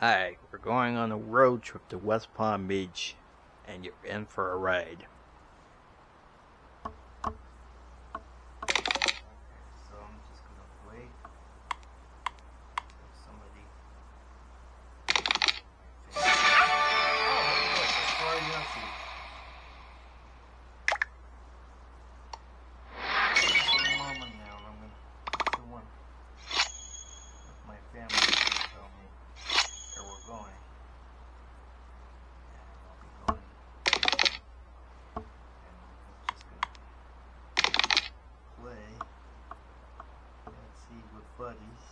Hi, we're going on a road trip to West Palm Beach, and you're in for a ride. So I'm just gonna wait for somebody. Oh, look, it's for Yathzee. One moment now, I'm gonna do one with my family to tell me where we're going. And I'll be going. And I'm just gonna play Yathzee with buddies.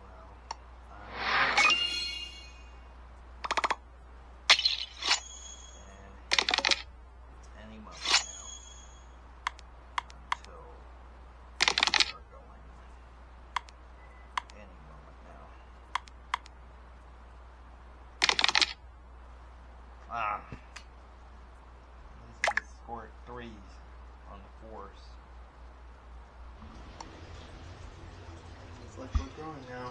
Well, and it's any moment now until we're going. Any moment now. This is scored threes on the fours. It's like we're going now.